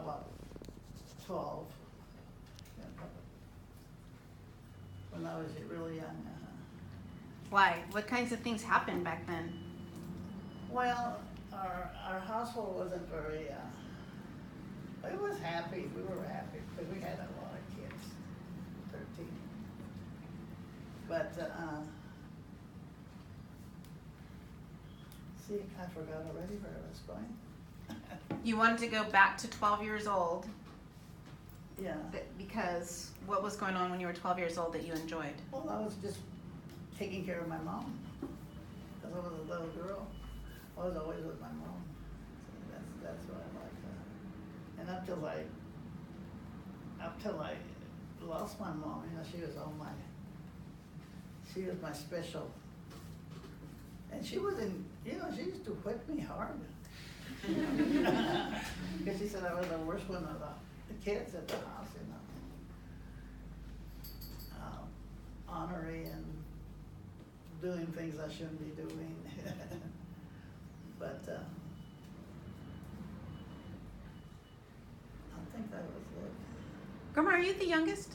about 12. Yeah, when I was really young. Why? What kinds of things happened back then? Well, our household wasn't very, it was happy, we were happy, because we had a lot of kids, 13. But, see, I forgot already where I was going. You wanted to go back to 12 years old Yeah, because what was going on when you were 12 years old that you enjoyed? well, I was just taking care of my mom, because I was a little girl. I was always with my mom. So that's what I like. And up till I lost my mom, you know, she was my special. And she wasn't, you know, she used to whip me hard. Because she said I was the worst one of the kids at the house, you know. Ornery and doing things I shouldn't be doing. But I think that was it. Grandma, are you the youngest?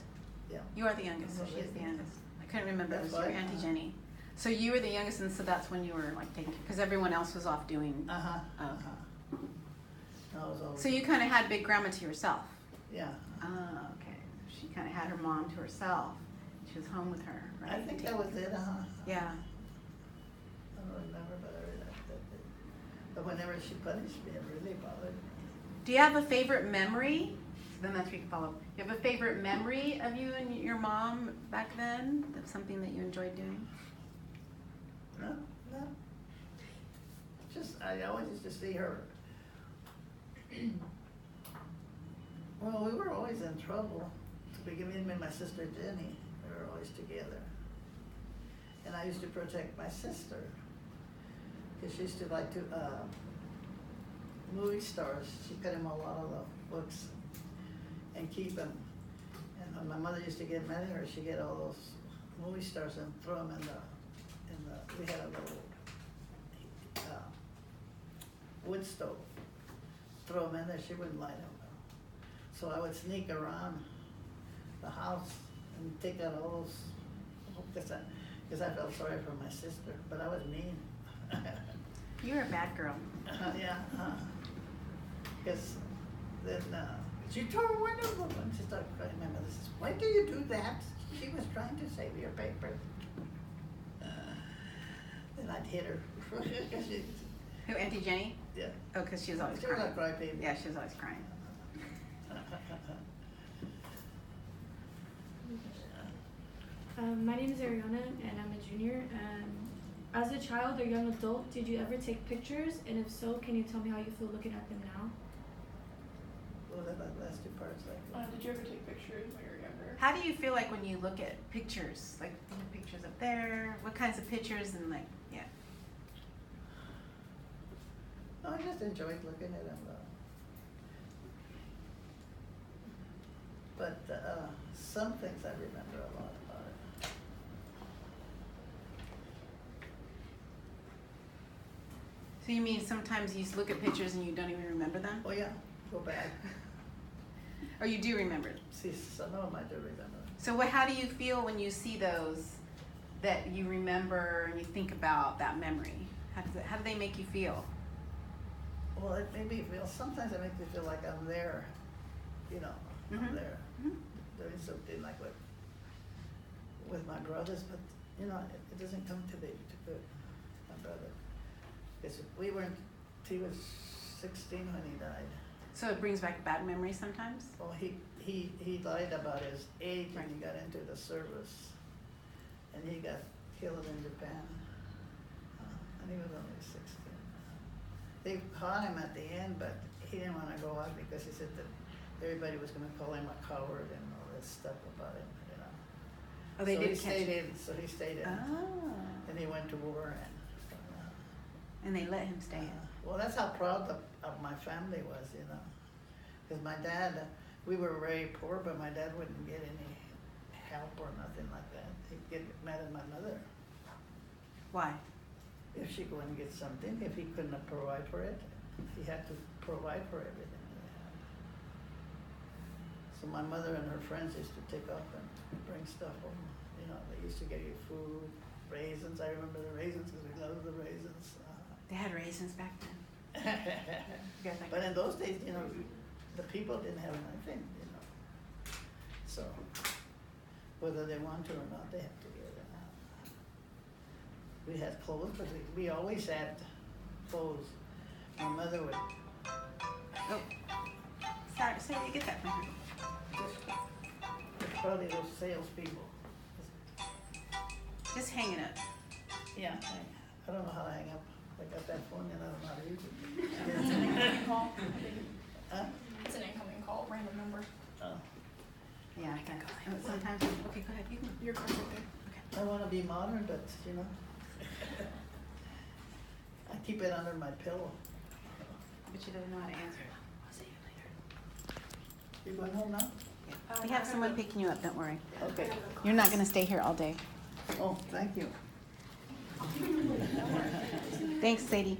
Yeah. You are the youngest, so she is the youngest. I couldn't remember, it was your That's Auntie right. Jenny. So you were the youngest, and so that's when you were like taking, because everyone else was off doing. Uh-huh. Oh. I was always, So you kind of had Big Grandma to yourself. yeah. Oh, okay. She kind of had her mom to herself. She was home with her, right? I think that was it, Yeah. I don't remember, but I really liked that. But whenever she punished me, it really bothered me. Do you have a favorite memory? Then that's where you can follow. You have a favorite memory of you and your mom back then? Of something that you enjoyed doing? No, no. Just, I always used to see her. Well, we were always in trouble. To begin with, me and my sister Jenny, we were always together. And I used to protect my sister. Because she used to like to, movie stars, she cut him a lot of the books and keep them. And when my mother used to get mad at her, she'd get all those movie stars and throw them in the, we had a little wood stove. Throw them in there, she wouldn't light them. So I would sneak around the house and take out all those, because I felt sorry for my sister, but I was mean. You were a bad girl. Yeah, because then she tore a window open. She started crying. My mother says, "Why do you do that?" She was trying to save your paper. Then I'd hit her. Who, Auntie Jenny? Yeah. Oh, because she was always She was crying. a crybaby. Yeah, she was always crying. My name is Ariana, and I'm a junior. As a child or young adult, did you ever take pictures? And if so, can you tell me how you feel looking at them now? Well, that last two parts, like. Did you ever take pictures when you were younger? How do you feel like when you look at pictures? Like the pictures up there? What kinds of pictures and like, yeah. No, I just enjoyed looking at them. But some things I remember a lot about it. So you mean sometimes you look at pictures and you don't even remember them? Oh yeah, go back. Or you do remember them? See, some of them I do remember. So how do you feel when you see those that you remember and you think about that memory? How do they make you feel? Well, it made me feel, sometimes it makes me feel like I'm there, you know, I'm there. Doing something like with my brothers, but, you know, it doesn't come to my brother. Because he was 16 when he died. So it brings back bad memories sometimes? Well, he died about his age when he got into the service. And he got killed in Japan. And he was only 16. They caught him at the end, but he didn't want to go out because he said that everybody was going to call him a coward and all this stuff about him, you know. Oh, they so did he catch stayed him. in. So he stayed in. Oh. And he went to war. And they let him stay in. Well, that's how proud of my family was, you know. Because my dad, we were very poor, but my dad wouldn't get any help or nothing like that. He'd get mad at my mother. Why? If she couldn't get something, if he couldn't provide for it, he had to provide for everything. So my mother and her friends used to take off and bring stuff home. You know, they used to get you food, raisins. I remember the raisins because we loved the raisins. They had raisins back then. You guys like But in those days, you know, the people didn't have anything, you know. So whether they want to or not, they have to get it. We had clothes, but we always had clothes. My mother would Oh, sorry. So you get that from her. it's probably those salespeople. Just hang it up. Yeah, I don't know how to hang up. I got that phone and I don't know how to use it. It's an incoming call. Huh? It's an incoming call, random number. Oh. Yeah, I can go. Sometimes. Okay, go ahead. You can. Your card's right there. I wanna be modern, but you know. I keep it under my pillow. But she doesn't know how to answer it. I'll see you later. You going home now? We have someone picking you up. Don't worry. Okay. You're not gonna stay here all day. Oh, thank you. Thanks, Sadie.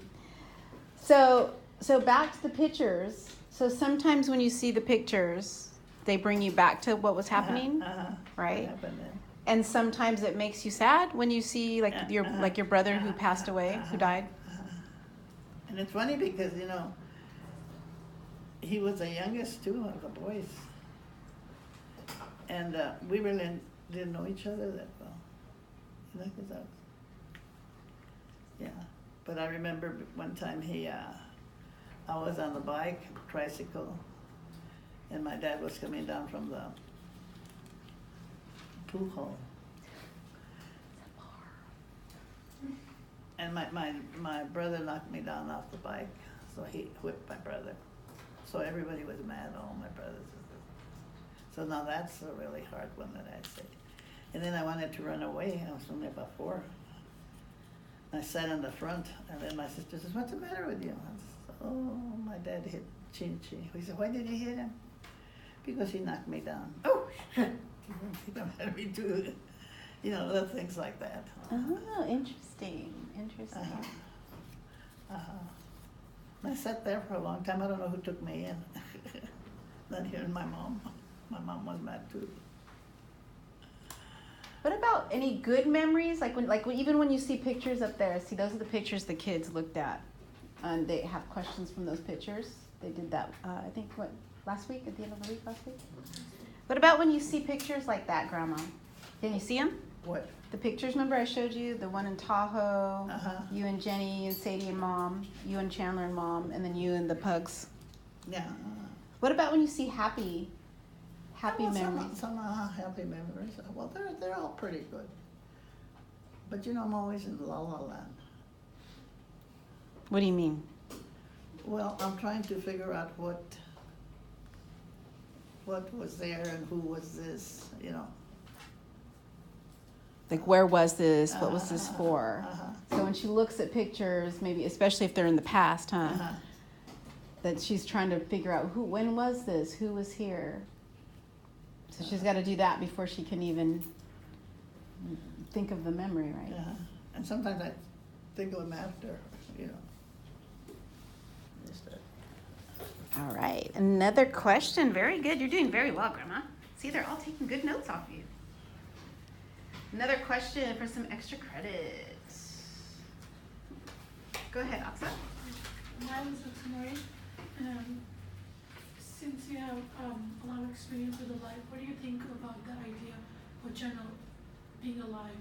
So back to the pictures. So sometimes when you see the pictures, they bring you back to what was happening, right? What happened then? And sometimes it makes you sad when you see like your brother who passed away, who died. And it's funny because, you know, he was the youngest too of the boys. And we really didn't know each other that well. You know, 'cause yeah. But I remember one time I was on the bike, tricycle, and my dad was coming down from the pool hall. And my brother knocked me down off the bike, so he whipped my brother. So everybody was mad, all my brothers and sisters. So now that's a really hard one that I say. And then I wanted to run away, I was only about 4. I sat in the front, and then my sister says, "What's the matter with you?" I said, "Oh, my dad hit Chinchi." He said, "Why did he hit him?" "Because he knocked me down." "Oh, he don't have me too." You know, little things like that. Oh, interesting. Interesting. I sat there for a long time. I don't know who took me in. Not even my mom. My mom was mad too. What about any good memories? Even when you see pictures up there, see those are the pictures the kids looked at, and they have questions from those pictures. They did that. I think last week at the end of the week last week. What about when you see pictures like that, Grandma? Can you see them? What? The pictures, remember I showed you the one in Tahoe, you and Jenny and Sadie and Mom, you and Chandler and Mom, and then you and the pugs. Yeah. What about when you see happy memories? Some happy memories. Well, they're all pretty good. But you know, I'm always in La La Land. What do you mean? Well, I'm trying to figure out what was there and who was this, you know. Like, where was this? What was this for? So when she looks at pictures, maybe especially if they're in the past, that she's trying to figure out when was this? Who was here? So she's got to do that before she can even think of the memory, right? And sometimes I think of them after, you know. All right, another question. Very good. You're doing very well, Grandma. See, they're all taking good notes off you. Another question for some extra credit. Go ahead, Aksa. Mine is Rosemary. Since you have a lot of experience with the life, what do you think about the idea of Jenna being alive?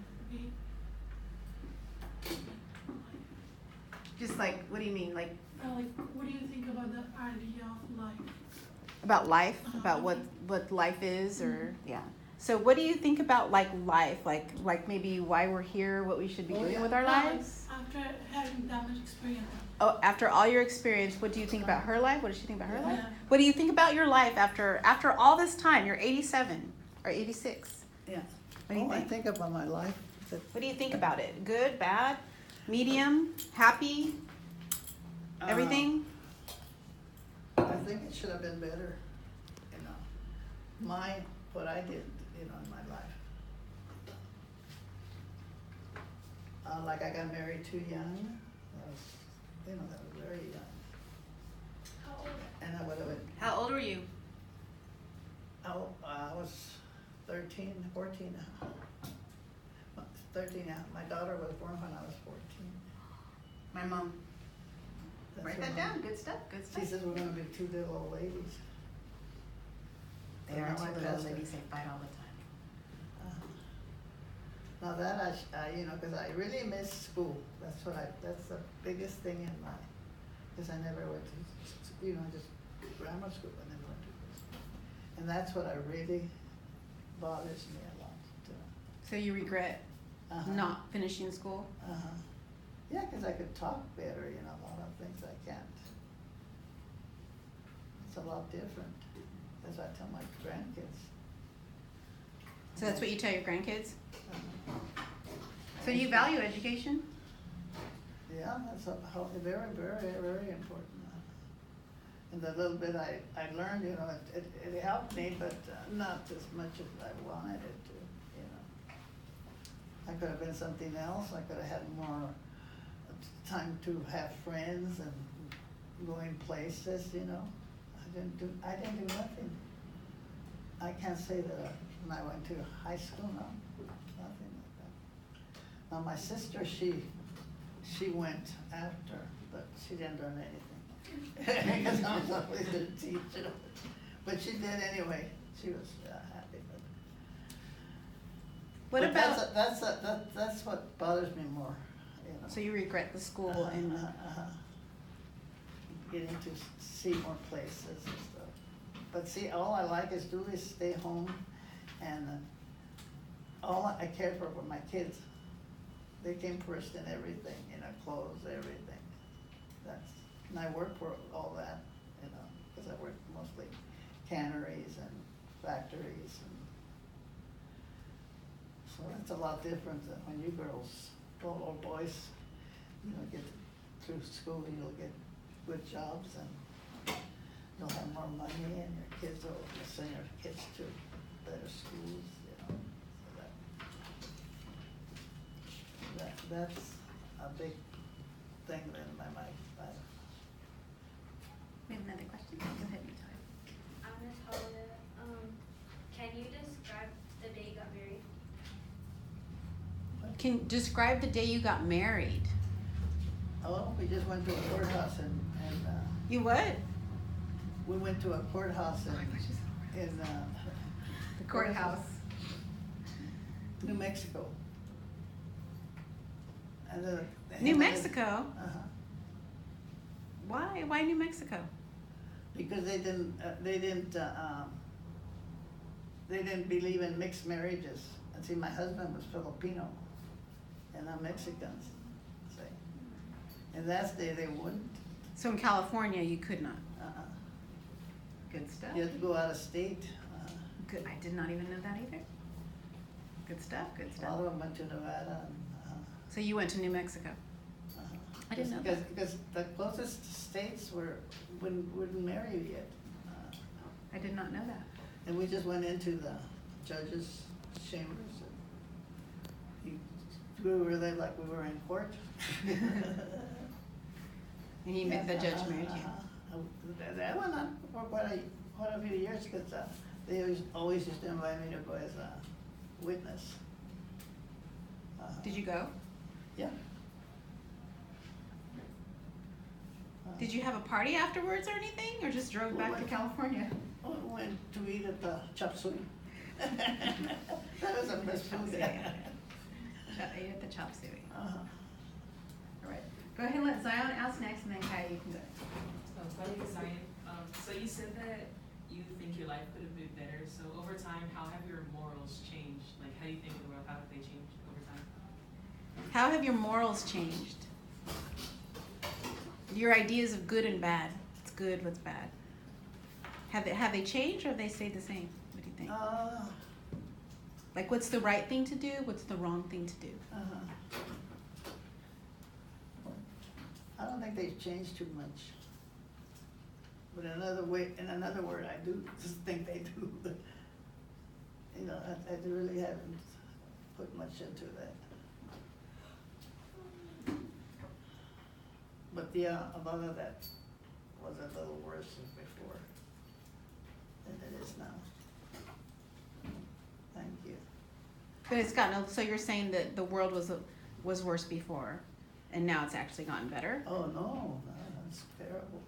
Just like, what do you mean? Like what do you think about the idea of life? about life? About what life is, or yeah. So what do you think about life? Like maybe why we're here, what we should be doing with our lives? After having that much experience. Oh, after all your experience, what do you think about her life? What does she think about her life? Yeah. What do you think about your life after all this time? You're 87 or 86. Yeah. What do you I think? think about my life. What do you think about it? Good, bad, medium, happy, everything? I think it should have been better, you know. What I did, you know, in my life. Like I got married too young. I was very young. How old? And I would have been, How old were you? I was 13, 14. 13, yeah. My daughter was born when I was 14. My mom. That's Write when that down. Good stuff. Good She stuff. says we're gonna be two little old ladies. They So are now two I little passed her. ladies. They fight all the time. Now that you know, cause I really miss school. That's the biggest thing in my, cause I never went to, you know, just grammar school and then went to school. And that's what I really bothers me a lot. So you regret Uh-huh. not finishing school? Uh-huh. Yeah, cause I could talk better, you know, a lot of things I can't. It's a lot different, as I tell my grandkids. So that's what you tell your grandkids? Uh-huh. So you value education? Yeah, that's very, very, very important. And the little bit I learned, you know, it helped me, but not as much as I wanted it to, you know. I could have been something else. I could have had more time to have friends and going places, you know. I didn't do nothing. I can't say that when I went to high school, no, nothing like that. Now my sister, she went after, but she didn't learn anything. Because I was always a teacher. But she did anyway. She was happy. What But about, that's what bothers me more, you know. so you regret the school and, Getting to see more places and stuff. But see, all I like is do is stay home, and all I care for were my kids. They came first in everything, you know, clothes, everything. And I work for all that, you know, because I work mostly canneries and factories, and so that's a lot different than when you girls, or boys, you know, get through school, you'll get good jobs and you'll have more money, and your kids will send your kids to better schools, you know. So that's a big thing in my life. we have another question? Go ahead, Victoria. I'm Natalia. Can you describe the day you got married? Can describe the day you got married. Oh, we just went to a courthouse and You what? we went to a courthouse in The courthouse. New Mexico. And New Mexico? Uh-huh. Why? Why New Mexico? Because they didn't believe in mixed marriages. And see, my husband was Filipino, and I'm Mexican, see. And that day they wouldn't. So in California, you could not. Uh-uh. Good stuff. You had to go out of state. Good. I did not even know that either. Good stuff. Good A stuff. lot of them went to Nevada. And, So you went to New Mexico. I didn't know that. Because the closest states wouldn't marry you yet. I did not know that. And we just went into the judge's chambers. We were there like we were in court. And you met the judge married you. That went on for quite a few years, because they always used to invite me to go as a witness. Did you go? Yeah. Did you have a party afterwards or anything, or just drove back to California? We went to eat at the chop suey. That was the best food there. Ate at the chop suey. Uh-huh. All right. Go ahead and let Zion ask next, and then Kaya, you can go. My name is Zion. So you said that you think your life could have been better. So over time, how have your morals changed? Like, how do you think of the world? How have they changed over time? How have your morals changed? Your ideas of good and bad. What's good, what's bad? Have they changed, or have they stayed the same? What do you think? Like, what's the right thing to do? What's the wrong thing to do? I don't think they've changed too much. But in another word, I do just think they do. You know, I really haven't put much into that. But yeah, a lot of that was a little worse than before than it is now. But it's gotten, so you're saying that the world was worse before, and now it's actually gotten better? Oh, no, that's terrible.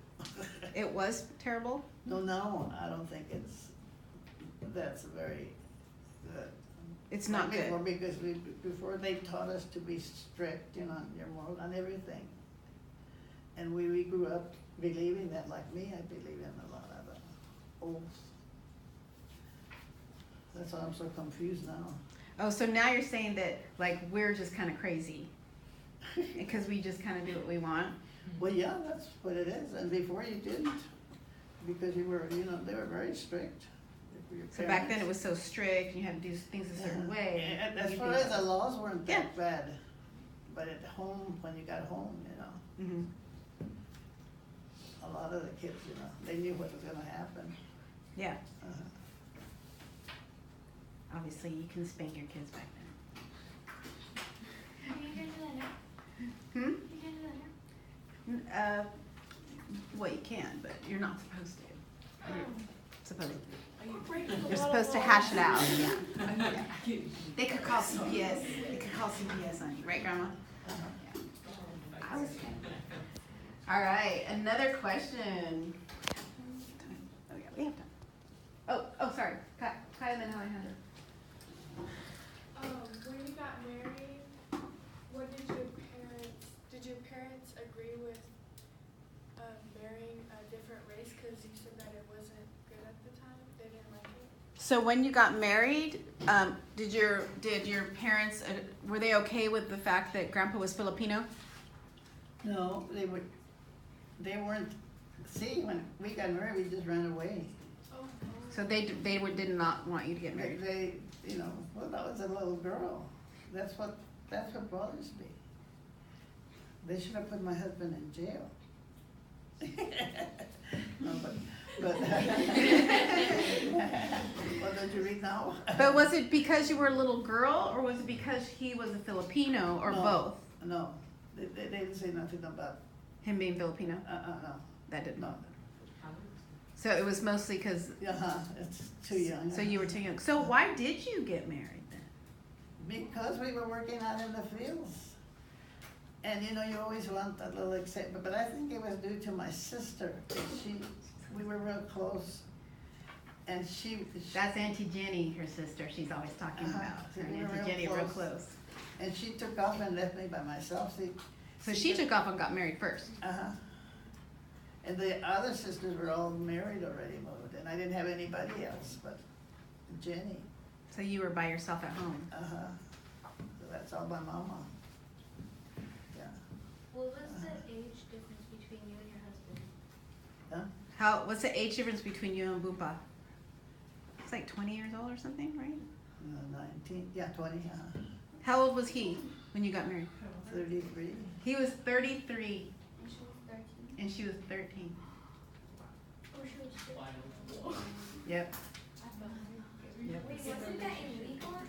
It was terrible? No, I don't think that's very, It's not good. before, because before they taught us to be strict, you know, on your moral, on everything. And we grew up believing that, like me, I believe in a lot of oaths. That's why I'm so confused now. Oh, so now you're saying that, like, we're just kind of crazy because we just kind of do what we want? Well, yeah, that's what it is, and before you didn't, because you were, you know, they were very strict. Your So back then it parents. was so strict, you had to do things a certain way. And and as you'd far be as like- the laws weren't Yeah. that bad, but at home, when you got home, you know, Mhm. a lot of the kids, you know, they knew what was gonna happen. Yeah, Uh-huh. obviously you can spank your kids back You can do that now. then. You can do that now. Well, you can, but you're not supposed to. You're supposed to. We're breaking a You're lot supposed of to laws. hash it out, yeah. They could call CPS, they could call CPS on you, right, Grandma? Yeah. I was. All right, another question. Oh, yeah, we have time. Oh, sorry, Kai and then Alejandro. When you got married, what did your parents agree with marrying a different race? Because you said that it wasn't good at the time. They didn't like it. So when you got married, did your parents, were they okay with the fact that Grandpa was Filipino? No, they weren't, see, when we got married, we just ran away. Oh. So they did not want you to get married? They, you know, well, that was a little girl. That's what bothers me. They should have put my husband in jail. No, but, well, don't you read now? But was it because you were a little girl, or was it because he was a Filipino, or No. both? No, they didn't say nothing about, Him being Filipino? no, That didn't. no. So it was mostly because, It's too young. so you were too young. So why did you get married then? Because we were working out in the fields. And you know, you always want a little excitement, but I think it was due to my sister. We were real close. And she That's Auntie Jenny, her sister, she's always talking Uh-huh. about. Her and They were Auntie real Jenny are real close. close. and she took off and left me by myself, see. So she took off and got married first. Uh-huh. And the other sisters were all married already, moved, and I didn't have anybody else but Jenny. So you were by yourself at home. Uh-huh. So that's all my mama. Yeah. What was the age difference between you and your husband? What's the age difference between you and Bupa? It's like 20 years old or something, right? 19, yeah, 20, How old was he when you got married? 33. He was 33 And she was 13. and she was 13. Oh, she was 15. Yep. Wait, wasn't that illegal at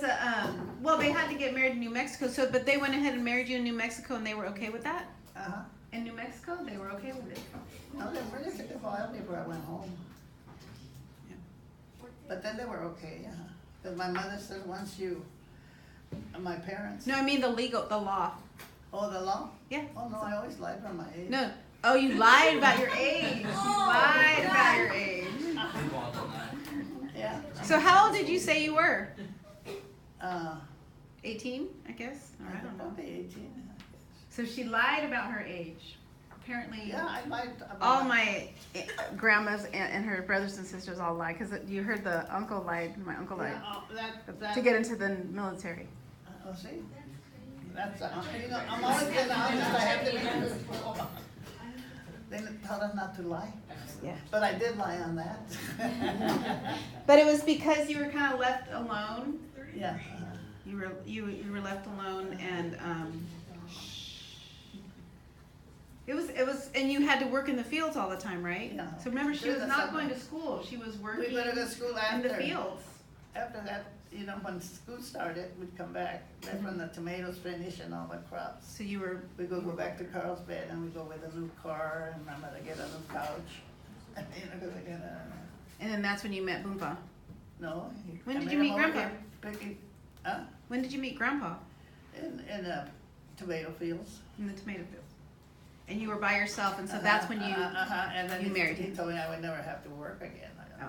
the time? Well, they had to get married in New Mexico, but they went ahead and married you in New Mexico and they were okay with that? Uh-huh. In New Mexico, they were okay with it. No, they really took a while before I went home. But then they were okay, yeah. Because my mother said once my parents. No, I mean the law. Oh, the law? Yeah. Oh, no, I always lied for my age. No. Oh, you lied about your age. You lied about your age. Yeah. So how old did you say you were? Uh, 18, I guess? Or I don't know. Probably 18. So she lied about her age. Apparently, Yeah, I lied about all my grandmas and her brothers and sisters all lied because you heard my uncle lied Yeah, that, to get into the military. oh, see? That's, you know, I'm always been honest, I have to be honest. They taught us not to lie. Yeah. But I did lie on that. But it was because you were kind of left alone. Yeah. You were left alone, and it was, and you had to work in the fields all the time, right? Yeah. So remember, she During was the not summer. going to school. She was working We went to school in the after. fields. After that, you know, when school started, we'd come back. That's when the tomatoes finish and all the crops. So you were. We go back to Carlsbad and we go with a new car and my mother get a new couch. You know, 'cause we got And then that's when you met Boompa. No. When I did met you him meet over Grandpa? here Picking, huh? When did you meet Grandpa? In tomato fields. In the tomato field. And you were by yourself, and so that's when you. And then you married he him. told me I would never have to work again. Oh.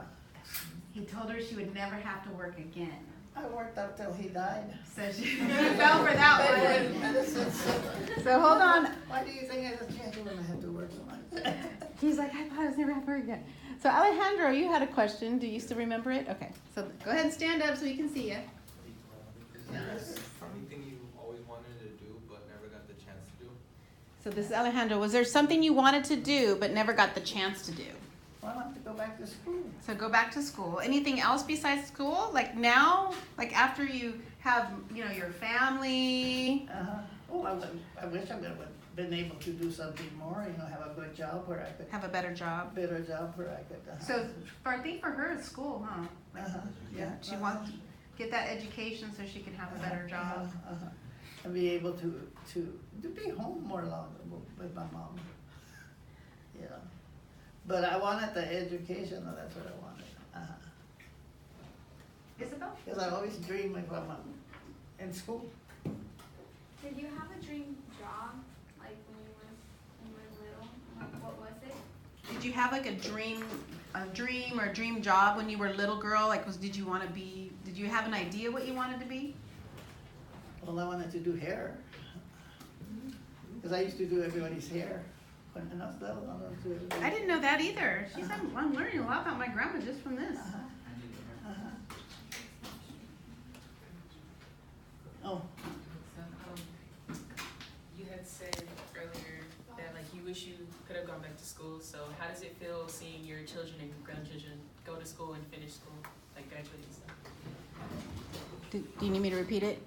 He told her she would never have to work again. I worked up till he died. So she fell for that one. So hold on. Why do you think I just can't do when I have to work so much? He's like, I thought I was never have to work again. So Alejandro, you had a question. Do you still remember it? Okay. So go ahead and stand up so we can see you. Is there anything you always wanted to do but never got the chance to do? So this is Alejandro. Was there something you wanted to do but never got the chance to do? Well, I have to go back to school. So go back to school. Anything else besides school? Like now? Like after you have, you know, your family? Oh, I wish I would have been able to do something more, you know, have a good job where I could, Have a better job? better job where I could. So I think for her it's school, huh? Yeah, she wants to get that education so she can have a better job. And be able to be home more longer with my mom. Yeah. But I wanted the education, though, that's what I wanted. Isabel? Because I always dreamed of in school. Did you have a dream job, like when you were little? Like, what was it? Did you have like a dream or a dream job when you were a little girl? Like, did you want to be? Did you have an idea what you wanted to be? Well, I wanted to do hair. Because I used to do everybody's hair when I was little. I didn't know that either. She's I'm learning a lot about my grandma just from this. Oh, So, you had said earlier that like you wish you could have gone back to school. So how does it feel seeing your children and grandchildren go to school and finish school, like graduate and stuff? Do you need me to repeat it?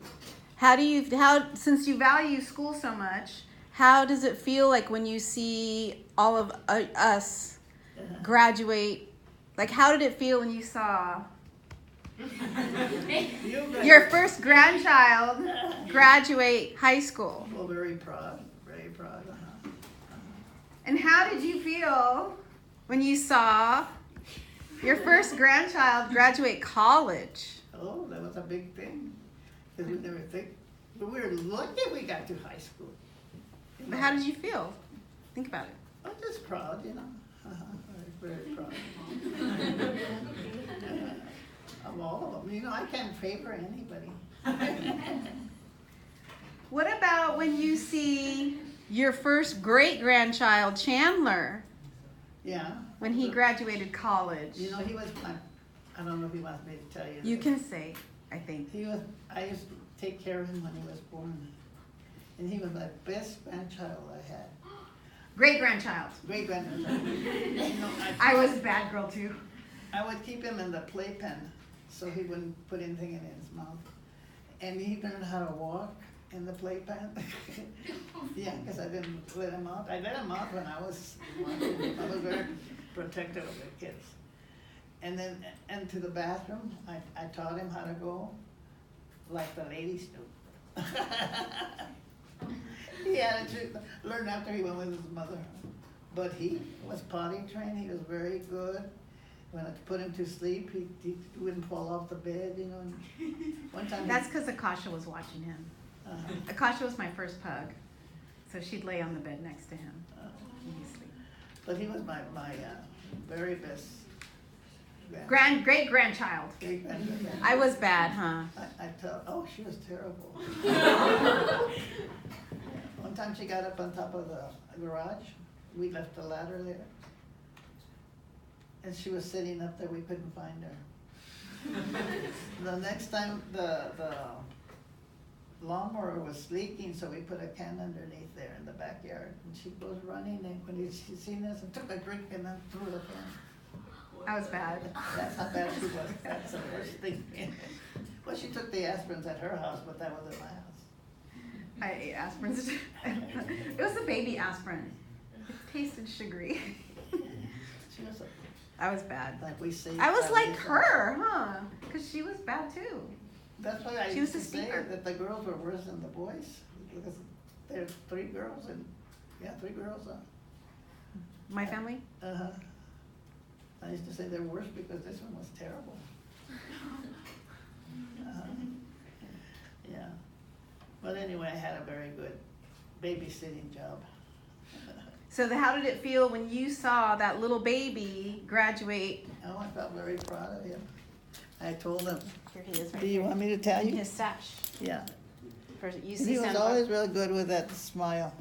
Since you value school so much, how does it feel like when you see all of us graduate? Like, how did it feel when you saw your first grandchild graduate high school? well, very proud, very proud. And how did you feel when you saw your first grandchild graduate college? Oh, that was a big thing. Because we never think, but we were lucky we got to high school. You But know, how did you feel? Think about it. I'm just proud, you know. Very, very proud. Of all of them. You know, I can't favor anybody. What about when you see your first great-grandchild, Chandler, Yeah. when he graduated college? You know, he was I don't know if he wants me to tell you. You this. can say, I think. I used to take care of him when he was born. And he was my best grandchild I had. Great-grandchild. Great grandchild. You know, I was a bad girl, too. I would keep him in the playpen so he wouldn't put anything in his mouth. And he learned how to walk in the playpen. Yeah, because I didn't let him out. I let him out when I was very protective of the kids. And then, and to the bathroom, I taught him how to go like the ladies do. He had to learn after he went with his mother. But he was potty trained, he was very good. When I put him to sleep, he wouldn't fall off the bed, you know. And one time. That's because Akasha was watching him. Akasha was my first pug. So she'd lay on the bed next to him. And he'd sleep. But he was my very best Great-grandchild. great-grandchild. I was bad, huh? Oh, she was terrible. One time she got up on top of the garage. We left the ladder there. And she was sitting up there, we couldn't find her. The next time the lawnmower was leaking, so we put a can underneath there in the backyard. And she goes running, and when she seen us, and took a drink and then threw the can. I was bad. That's how bad she was. That's the worst thing. Well, she took the aspirins at her house, but that wasn't my house. I ate aspirins. It was a baby aspirin. It tasted sugary. She was I was bad. like we say. I was like her, huh? Because she was bad too. That's why I She used was to a say speaker. that the girls were worse than the boys, because there's 3 girls and, 3 girls. My family? Uh-huh. I used to say they're worse because this one was terrible. Yeah. But anyway, I had a very good babysitting job. So how did it feel when you saw that little baby graduate? Oh, I felt very proud of him. I told him, Here he is right do you here. want me to tell In you? his stash. Yeah. For UC He was Santa always Barbara. real good with that smile.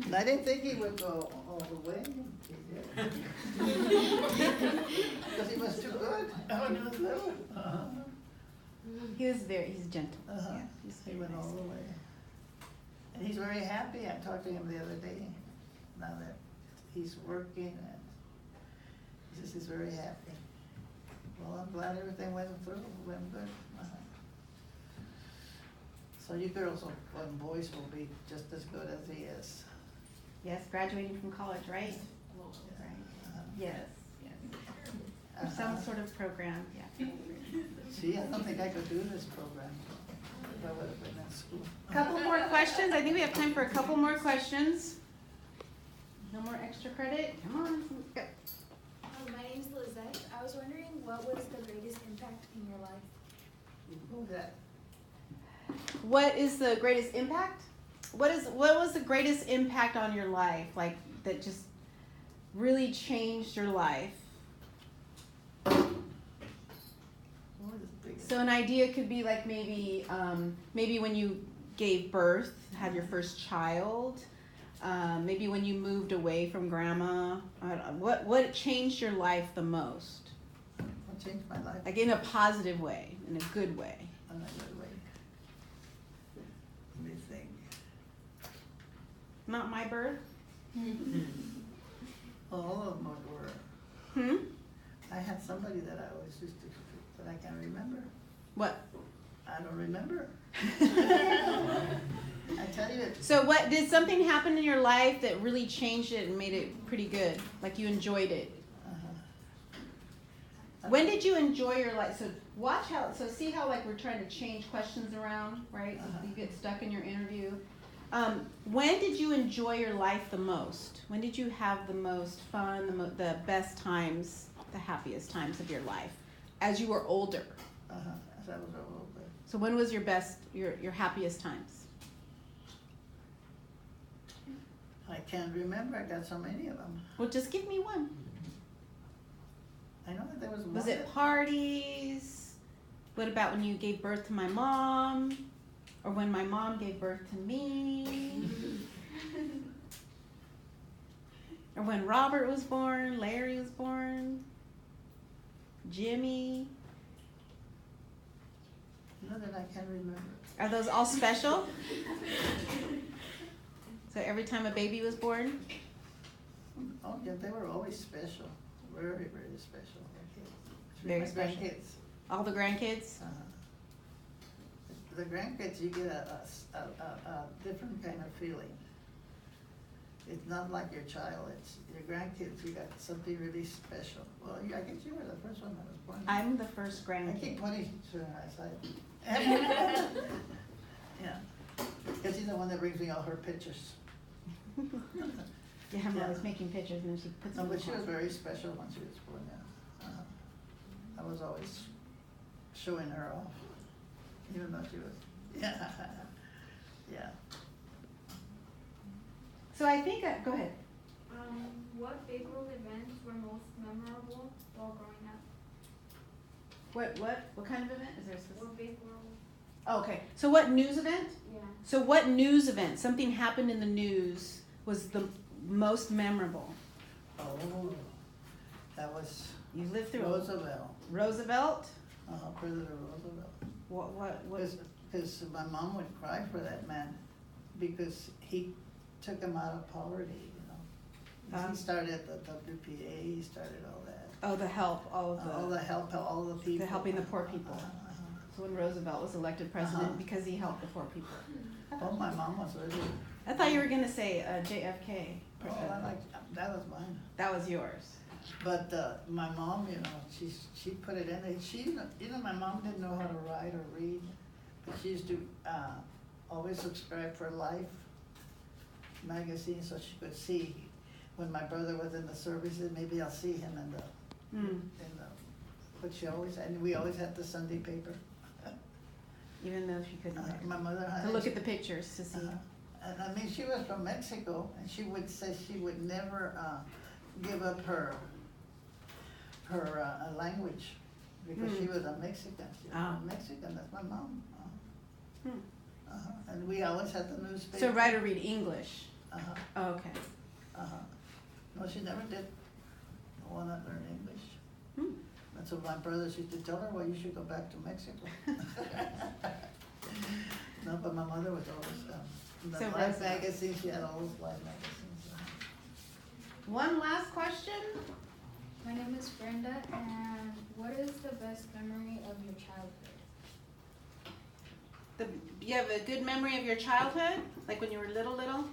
And I didn't think he would go all the way. Because he was too good. When he was little. He's gentle. Uh-huh. Yeah, he's He very went nice. all the way. And he's very happy. I talked to him the other day, now that he's working, and he says he's very happy. Well, I'm glad everything went good. Uh-huh. So you girls and boys will be just as good as he is. Yes, graduating from college, right? Right. Yes. Or some Uh-huh. sort of program, yeah. See, I don't think I could do this program if I would have been in school. Couple more questions. I think we have time for a couple more questions. No more extra credit. Come on, go. My name's Lizette. I was wondering what was the greatest impact in your life? Who's that? What is the greatest impact? What was the greatest impact on your life? Like that just really changed your life? What is the biggest? So an idea could be like maybe when you gave birth, had your first child, maybe when you moved away from grandma. What changed your life the most? What changed my life Like in a positive way, in a good way. in a good way? Let me think. Not my birth. All of them were. Hmm. I had somebody that I always used to, that I can't remember. What? I don't remember. I tell you, So what did something happen in your life that really changed it and made it pretty good? Like you enjoyed it. When did you enjoy your life? So watch how. So see how like we're trying to change questions around, right? So you get stuck in your interview. When did you enjoy your life the most? When did you have the most fun, the best times, the happiest times of your life, as you were older? as I was a little bit. So when was your best, your happiest times? I can't remember. I got so many of them. Well, just give me one. I know that there was one. Was it parties? What about when you gave birth to my mom? Or when my mom gave birth to me? Or when Robert was born, Larry was born, Jimmy? No, that I can't remember. Are those all special? So every time a baby was born? Oh, yeah, they were always special. Very, very special. Very My special. grandkids. All the grandkids? The grandkids, you get a different kind of feeling. It's not like your child. It's your grandkids. You got something really special. Well, I guess you were the first one that was born. I'm the first I grandkid. keep pointing to her side. Yeah, because she's the one that brings me all her pictures. Yeah, I'm Yeah. always making pictures and then she puts No, them in but the she was car. very special when she was born. Yeah, I was always showing her off, even though she was. Yeah, yeah. So I think, go ahead. What big world events were most memorable while growing up? What kind of event? Is there a specific? What big world? Oh, okay, so what news event? Yeah. So what news event, something happened in the news, was the most memorable? Oh, that was You lived through Roosevelt. Roosevelt? President Roosevelt. What? Because my mom would cry for that man because he took him out of poverty, you know. He started the WPA, he started all that. Oh, the help, all of All the help, all the people. helping the poor people. So when Roosevelt was elected president, Uh-huh. because he helped the poor people. Oh, my mom was really, I thought you were gonna say JFK. oh, that was mine. That was yours. But my mom, you know, she put it in there. My mom didn't know how to write or read, but she used to always subscribe for Life magazine so she could see when my brother was in the services, maybe I'll see him in the, but she always, and we always had the Sunday paper. Even though she couldn't. My mother had. To look at the pictures to see. And I mean, she was from Mexico, and she would say she would never, give up her language, because she was a Mexican. She was a Mexican, that's my mom. And we always had the newspaper. So write or read English? Oh, okay. No, she never did want to learn English. That's what my brothers used to tell her, well, you should go back to Mexico. No, but my mother was always, the So Life magazine, she had all those Life magazines. One last question. My name is Brenda, and what is the best memory of your childhood? You have a good memory of your childhood? Like when you were little? Well,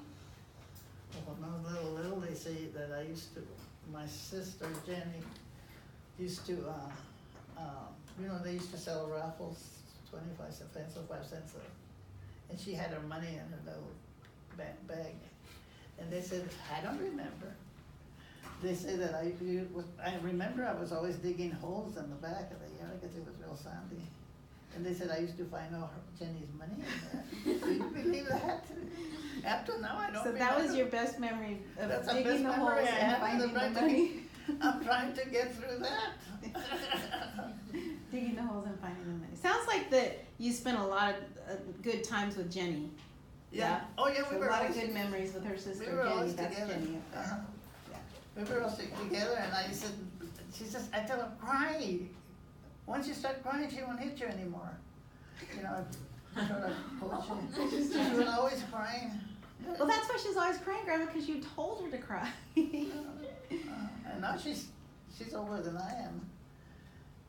when I was little, they say that I used to, my sister Jenny used to, you know, they used to sell raffles, 25 cents or 5 cents, and she had her money in her little bag. And they said, I don't remember. They say that I remember I was always digging holes in the back of the yard because it was real sandy. And they said I used to find all Jenny's money in there. Do you believe that? Up to now, I don't remember. So that was your best memory of That's digging the holes and finding the money? I'm trying to get through that. Digging the holes and finding the money. Sounds like that you spent a lot of good times with Jenny. Yeah. Oh yeah, we So were a lot of always good memories with her sister we were Jenny. always That's together. Jenny. Uh-huh. Yeah. We were all together, and I said, she says, I tell her, cry. Once you start crying, she won't hit you anymore. You know, sort of coaching. She was always crying. Well, that's why she's always crying, Grandma, because you told her to cry. And now she's older than I am,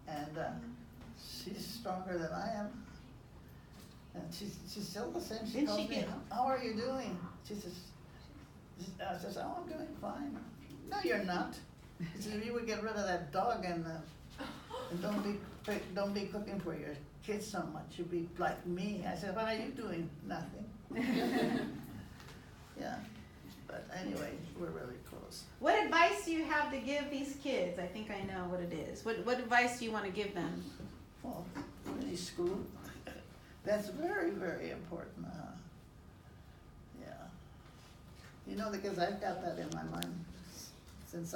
and she's stronger than I am, and she's still the same. She Didn't calls she me, get- how are you doing? She says, I says, oh, I'm doing fine. No, you're not. She says, if you would get rid of that dog and don't be cooking for your kids so much, you'd be like me. I said, what are you doing? Nothing. Yeah, but anyway, we're really close. What advice do you have to give these kids? I think I know what it is. What advice do you want to give them? Well, finish school. That's very, very important. Yeah. You know, because I've got that in my mind since I